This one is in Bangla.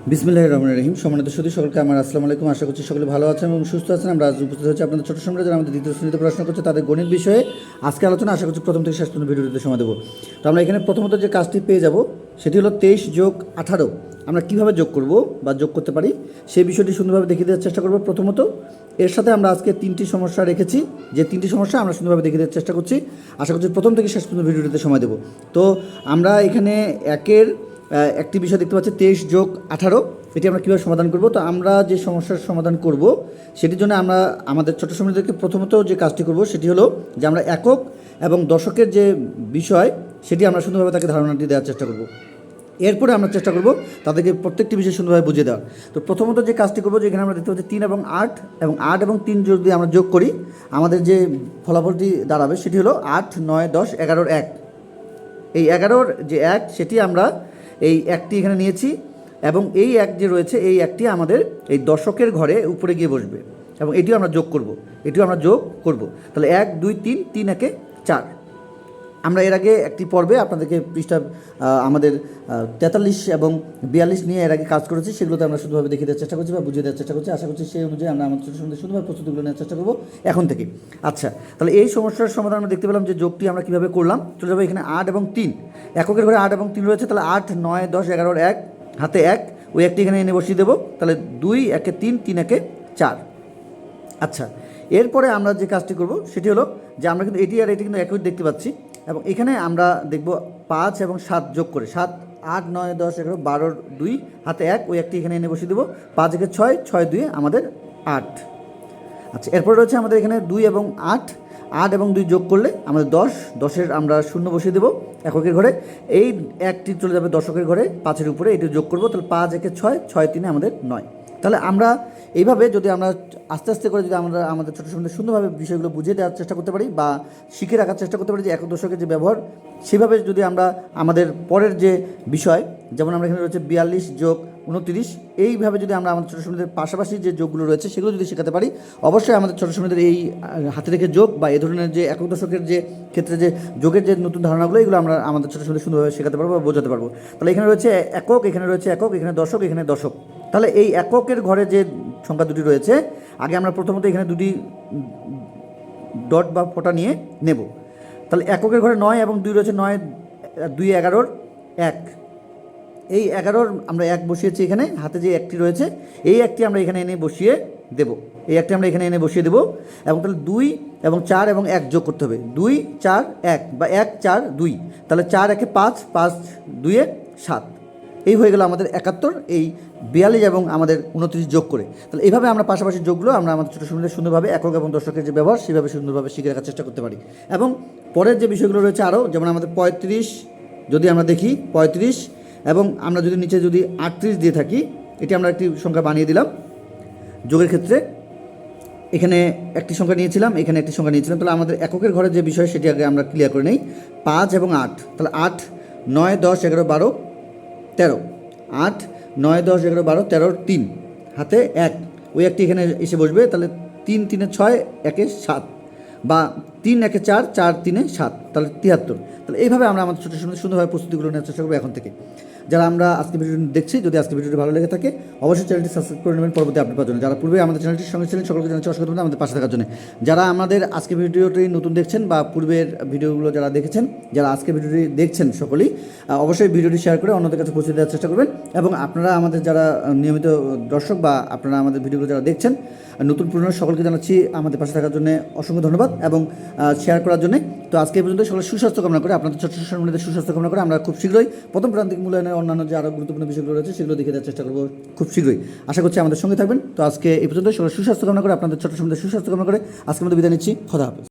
বিসমিল্লাহির রহমানির রহিম। সম্মানিত সুধী সকলকে আমার আসসালামু আলাইকুম। আশা করছি সকলে ভালো আছেন এবং সুস্থ আছেন। আমরা আজ উপস্থিত হচ্ছে আপনাদের ছোট সময় যারা আমাদের দ্বিতীয় শ্রেণীতে পড়াশোনা করছে তাদের গণিত বিষয়ে আজকে আলোচনা। আশা করছি প্রথম থেকে শেষ পর্যন্ত ভিডিওটিতে সময় দেবো। তো আমরা এখানে প্রথমত যে কাজটি পেয়ে যাব সেটি হলো 23 যোগ 18 আমরা কীভাবে যোগ করব বা যোগ করতে পারি সেই বিষয়টি সুন্দরভাবে দেখিয়ে দেওয়ার চেষ্টা করব। প্রথমত এর সাথে আমরা আজকে 3টি সমস্যা রেখেছি, যে 3টি সমস্যা আমরা সুন্দরভাবে দেখিয়ে দেওয়ার চেষ্টা করছি। আশা করছি প্রথম থেকে শেষ পর্যন্ত ভিডিওটিতে সময় দেবো। তো আমরা এখানে একের একটি বিষয় দেখতে পাচ্ছি 23 যোগ 18, এটি আমরা কীভাবে সমাধান করব। তো আমরা যে সমস্যার সমাধান করব সেটির জন্য আমরা আমাদের ছোটো সময়দেরকে প্রথমত যে কাজটি করব সেটি হলো যে আমরা একক এবং দশকের যে বিষয় সেটি আমরা সুন্দরভাবে তাকে ধারণাটি দেওয়ার চেষ্টা করব। এরপরে আমরা চেষ্টা করব তাদেরকে প্রত্যেকটি বিষয় সুন্দরভাবে বুঝিয়ে দেওয়ার। তো প্রথমত যে কাজটি করবো, যে এখানে আমরা দেখতে পাচ্ছি 3 এবং 8 এবং 8 এবং 3 যদি আমরা যোগ করি আমাদের যে ফলাফলটি দাঁড়াবে সেটি হলো 8, 9, 10, 11-র 1। এই 11-র যে 1 সেটি আমরা এই একটি এখানে নিয়েছি এবং এই এক যে রয়েছে এই একটি আমাদের এই দশকের ঘরে উপরে গিয়ে বসবে এবং এটিও আমরা যোগ করব, তাহলে 1, 2, 3, 3 একে 4। আমরা এর আগে একটি পর্বে আপনাদেরকে পৃষ্ঠা আমাদের 43 এবং 42 নিয়ে এর আগে কাজ করেছি, সেগুলোতে আমরা শুধুভাবে দেখিয়ে দেওয়ার চেষ্টা করছি বা বুঝিয়ে দেওয়ার চেষ্টা করছি। আশা করছি সেই অনুযায়ী আমরা আমাদের সুন্দরভাবে প্রস্তুতিগুলো নেওয়ার চেষ্টা করবো এখন থেকে। আচ্ছা, তাহলে এই সমস্যার সমাধান আমরা দেখতে পেলাম যে যোগটি আমরা কীভাবে করলাম। চলে যাবো এখানে 8 এবং 3, এককের ঘরে 8 এবং 3 রয়েছে, তাহলে 8, 9, 10, 11-র 1, হাতে 1, ওই একটি এখানে এনে বসিয়ে দেবো, তাহলে 2 একে 3, 3 একে 4। আচ্ছা, এরপরে আমরা যে কাজটি করব সেটি হলো যে আমরা কিন্তু এটি আর এটি কিন্তু একই দেখতে পাচ্ছি এবং এখানে আমরা দেখব 5 এবং 7 যোগ করে 7, 8, 9, 10, 11, 12-র 2, হাতে 1, ওই একটি এখানে এনে বসিয়ে দেবো, 5 একে 6, 6, 2 আমাদের 8। আচ্ছা, এরপরে রয়েছে আমাদের এখানে 2 এবং 8, 8 এবং 2 যোগ করলে আমাদের 10, 10-এর আমরা 0 বসিয়ে দেবো এককের ঘরে, এই একটি চলে যাবে দশকের ঘরে 5-এর উপরে, এটি যোগ করবো, তাহলে 5 একে 6, 6, 3 আমাদের 9। তাহলে আমরা এইভাবে যদি আমরা আস্তে আস্তে করে যদি আমরা আমাদের ছোটো সময় সুন্দরভাবে বিষয়গুলো বুঝিয়ে দেওয়ার চেষ্টা করতে পারি বা শিখে রাখার চেষ্টা করতে পারি যে একক দশকের যে ব্যবহার, সেভাবে যদি আমরা আমাদের পরের যে বিষয়, যেমন আমরা এখানে রয়েছে 42 যোগ 29, এইভাবে যদি আমরা আমাদের ছোটো সময়দের পাশাপাশি যে যোগগুলো রয়েছে সেগুলো যদি শেখাতে পারি, অবশ্যই আমাদের ছোটো সময়দের এই হাতে রেখে যোগ বা এই ধরনের যে একক দশকের যে ক্ষেত্রে যে যোগের যে নতুন ধারণাগুলো, এগুলো আমরা আমাদের ছোটো সময়দের সুন্দরভাবে শেখাতে পারবো বা বোঝাতে পারবো। তাহলে এখানে রয়েছে একক, এখানে রয়েছে একক, এখানে দশক, এখানে দশক। তাহলে এই এককের ঘরে যে সংখ্যা দুটি রয়েছে, আগে আমরা প্রথমত এখানে দুটি ডট বা ফোঁটা নিয়ে নেব। তাহলে এককের ঘরে 9 এবং 2 রয়েছে, 9, 2, 11-র 1, এই 11-র আমরা 1 বসিয়েছি এখানে, হাতে যে একটি রয়েছে এই একটি আমরা এখানে এনে বসিয়ে দেব, এই একটি আমরা এখানে এনে বসিয়ে দেবো এবং তাহলে 2 এবং 4 এবং 1 যোগ করতে হবে, 2, 4, 1 বা 1, 4, 2, তাহলে 4 একে 5, 5, 2 এ 7, এই হয়ে গেল আমাদের 71, এই 42 এবং আমাদের 29 যোগ করে। তাহলে এইভাবে আমরা পাশাপাশি যোগগুলো আমরা আমাদের ছোটো সময়দের সুন্দরভাবে একক এবং দশকের যে ব্যবহার সেভাবে সুন্দরভাবে শিখে রাখার চেষ্টা করতে পারি। এবং পরের যে বিষয়গুলো রয়েছে আরও, যেমন আমাদের 35 যদি আমরা দেখি 35 এবং আমরা যদি নিচে যদি 38 দিয়ে থাকি, এটি আমরা একটি সংখ্যা বানিয়ে দিলাম যোগের ক্ষেত্রে, এখানে একটি সংখ্যা নিয়েছিলাম, এখানে একটি সংখ্যা নিয়েছিলাম, তাহলে আমাদের এককের ঘরের যে বিষয় সেটি আগে আমরা ক্লিয়ার করে নেই। 5 এবং 8, তাহলে 8, 9, 10, 11, 12, 13, 8, 9, 10, 11, 12, 13-র 3, হাতে 1, ওই একটি এখানে এসে বসবে, তাহলে 3, 3, 6, 1, 7 বা 3, 1, 4, 4, 3, 7, তাহলে 73। তাহলে এইভাবে আমরা আমাদের ছোটো সুন্দরভাবে প্রস্তুতিগুলো নেওয়ার চেষ্টা করবো এখন থেকে। যারা আমরা আজকে ভিডিওটি দেখছি, যদি আজকে ভিডিওটি ভালো লেগে থাকে অবশ্যই চ্যানেলটি সাবস্ক্রাইব করে নেবেন পরবর্তী আপডেট পাওয়ার জন্য। যারা পূর্বে আমাদের চ্যানেলটির সঙ্গে ছিলেন সকলকে জানাচ্ছি অসংখ্য ধন্যবাদ আমাদের পাশে থাকার জন্য। যারা আমাদের আজকে ভিডিওটি নতুন দেখছেন বা পূর্বের ভিডিওগুলো যারা দেখেছেন, যারা আজকে ভিডিওটি দেখছেন সকলেই অবশ্যই ভিডিওটি শেয়ার করে অন্যদের কাছে পৌঁছে দেওয়ার চেষ্টা করবেন। এবং আপনারা আমাদের যারা নিয়মিত দর্শক বা আপনারা আমাদের ভিডিওগুলো যারা দেখছেন, নতুন পুরনো সকলকে জানাচ্ছি আমাদের পাশে থাকার জন্য অসংখ্য ধন্যবাদ এবং শেয়ার করার জন্য। তো আজকে এই পর্যন্ত সকলের সুস্বাস্থ্য কামনা করে, আপনাদের ছোট সম্মানিতের সুস্বাস্থ্য কামনা করে আমরা খুব শীঘ্রই প্রথম প্রান্তিক মূল্যায়নের অন্যান্য যে আরও গুরুত্বপূর্ণ বিষয়গুলো রয়েছে সেগুলো দেখে দেওয়ার চেষ্টা করবো খুব শীঘ্রই। আশা করছি আমাদের সঙ্গে থাকবেন। তো আজকে এই পর্যন্ত সকলের সুস্বাস্থ্য কামনা করে, আপনাদের ছোট সম্মানিতের সুস্বাস্থ্য কামনা করে আজকের মধ্যে বিদায় নিচ্ছি। খোদা হাফেজ।